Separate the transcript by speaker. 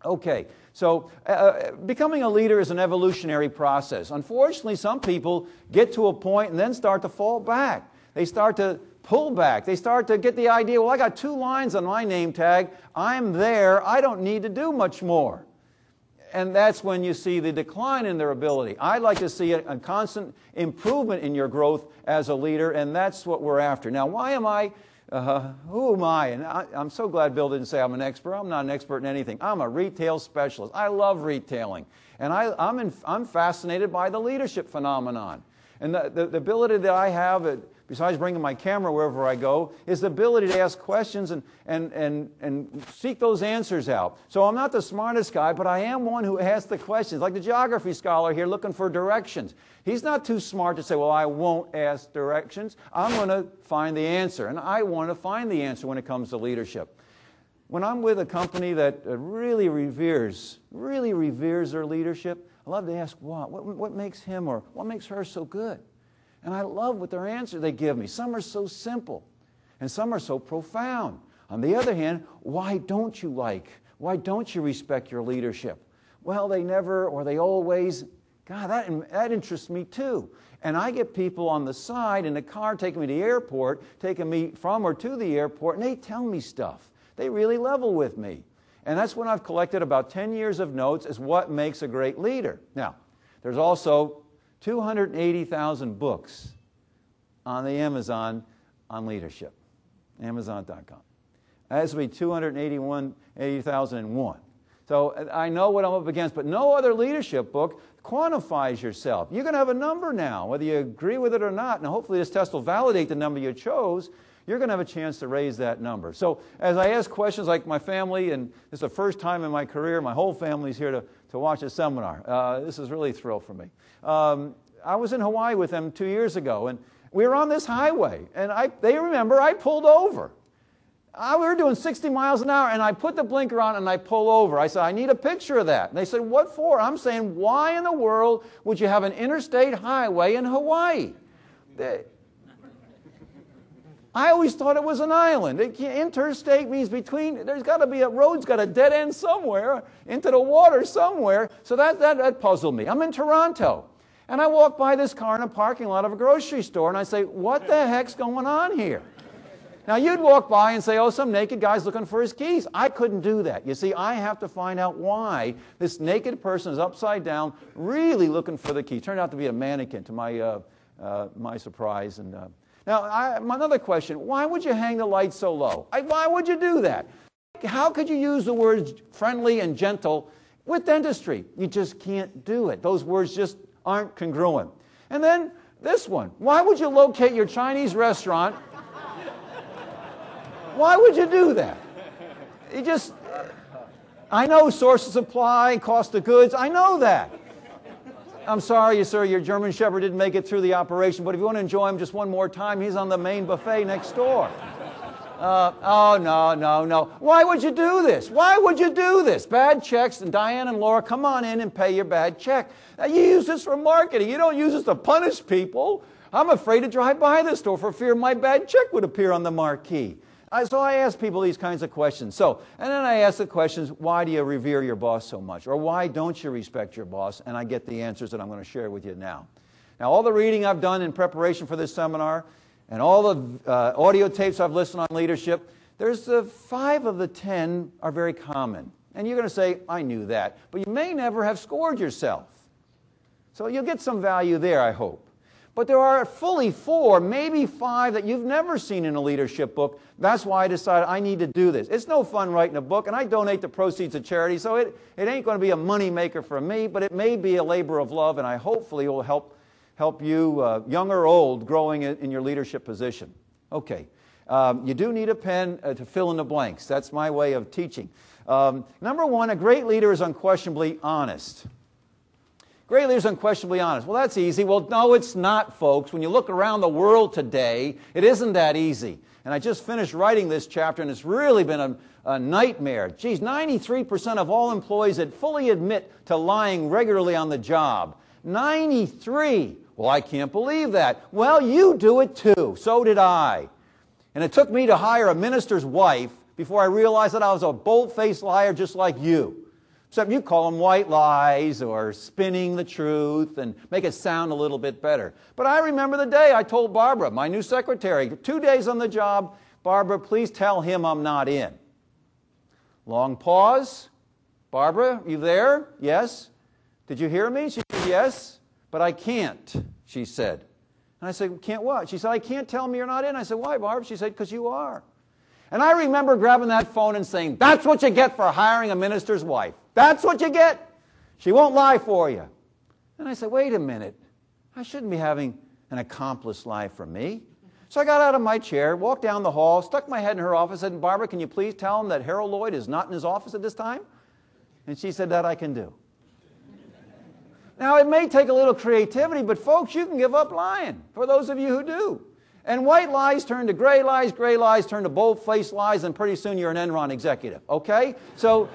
Speaker 1: Okay, so becoming a leader is an evolutionary process. Unfortunately, some people get to a point and then start to fall back. They start to pull back. They start to get the idea, well, I got 2 lines on my name tag. I'm there. I don't need to do much more. And that's when you see the decline in their ability. I'd like to see a constant improvement in your growth as a leader, and that's what we're after. Now, why am I, who am I? And I'm so glad Bill didn't say I'm an expert. I'm not an expert in anything. I'm a retail specialist. I love retailing. And I'm fascinated by the leadership phenomenon. And the ability that I have, besides bringing my camera wherever I go, is the ability to ask questions and seek those answers out. So I'm not the smartest guy, but I am one who asks the questions. Like the geography scholar here looking for directions. He's not too smart to say, well, I won't ask directions. I'm going to find the answer. And I want to find the answer when it comes to leadership. When I'm with a company that really reveres their leadership, I love to ask what makes him or what makes her so good. And I love what their answer they give me. Some are so simple, and some are so profound. On the other hand, why don't you respect your leadership? Well, they never or they always. God, that interests me too. And I get people on the side in the car taking me to the airport, taking me from or to the airport, and they tell me stuff. They really level with me. And that's when I've collected about 10 years of notes as what makes a great leader. Now, there's also 280,000 books on the Amazon on leadership, Amazon.com. That's be 280,001. So I know what I'm up against, but no other leadership book quantifies yourself. You're going to have a number now, whether you agree with it or not, and hopefully this test will validate the number you chose. You're going to have a chance to raise that number. So as I ask questions like my family, and this is the first time in my career, my whole family's here to watch a seminar. This is really a thrill for me. I was in Hawaii with them 2 years ago, and we were on this highway, and they remember I pulled over. We were doing 60 miles an hour, and I put the blinker on, and I pull over. I said, I need a picture of that. And they said, what for? I'm saying, why in the world would you have an interstate highway in Hawaii? I always thought it was an island. Interstate means between, there's got to be a road's got a dead end somewhere, into the water somewhere. So that puzzled me. I'm in Toronto, and I walk by this car in a parking lot of a grocery store, and I say, what the heck's going on here? Now, you'd walk by and say, oh, some naked guy's looking for his keys. I couldn't do that. You see, I have to find out why this naked person is upside down, really looking for the key. Turned out to be a mannequin, to my surprise. And now, another question, why would you hang the lights so low? Why would you do that? How could you use the words friendly and gentle with dentistry? You just can't do it. Those words just aren't congruent. And then this one, why would you locate your Chinese restaurant? Why would you do that? I know source of supply, cost of goods, I know that. I'm sorry, sir, your German Shepherd didn't make it through the operation, but if you want to enjoy him just one more time, he's on the main buffet next door. Oh, no. Why would you do this? Why would you do this? Bad checks, and Diane and Laura, come on in and pay your bad check. Now, you use this for marketing. You don't use this to punish people. I'm afraid to drive by this store for fear my bad check would appear on the marquee. So I ask people these kinds of questions. And then I ask the questions, why do you revere your boss so much? Or why don't you respect your boss? And I get the answers that I'm going to share with you now. Now, all the reading I've done in preparation for this seminar, and all the audio tapes I've listened on leadership, there's 5 of the 10 are very common. And you're going to say, I knew that. But you may never have scored yourself. So you'll get some value there, I hope. But there are fully 4, maybe 5 that you've never seen in a leadership book. That's why I decided I need to do this. It's no fun writing a book, and I donate the proceeds to charity, so it ain't going to be a money maker for me, but it may be a labor of love, and I hopefully will help you, young or old, growing in your leadership position. Okay, you do need a pen to fill in the blanks. That's my way of teaching. Number 1, a great leader is unquestionably honest. Great leaders are unquestionably honest. Well, that's easy. Well, no, it's not, folks. When you look around the world today, it isn't that easy. And I just finished writing this chapter, and it's really been a nightmare. Geez, 93% of all employees that fully admit to lying regularly on the job. 93. Well, I can't believe that. Well, you do it too. So did I. And it took me to hire a minister's wife before I realized that I was a bold-faced liar just like you. Except you call them white lies or spinning the truth and make it sound a little bit better. But I remember the day I told Barbara, my new secretary, 2 days on the job, Barbara, please tell him I'm not in. Long pause. Barbara, you there? Yes. Did you hear me? She said, yes, but I can't, she said. And I said, can't what? She said, I can't tell him you're not in. I said, why, Barbara? She said, because you are. And I remember grabbing that phone and saying, that's what you get for hiring a minister's wife. That's what you get. She won't lie for you. And I said, wait a minute. I shouldn't be having an accomplice lie for me. So I got out of my chair, walked down the hall, stuck my head in her office, and said, Barbara, can you please tell him that Harold Lloyd is not in his office at this time? And she said, that I can do. Now, it may take a little creativity, but folks, you can give up lying, for those of you who do. And white lies turn to gray lies turn to bold-faced lies, and pretty soon you're an Enron executive, okay? So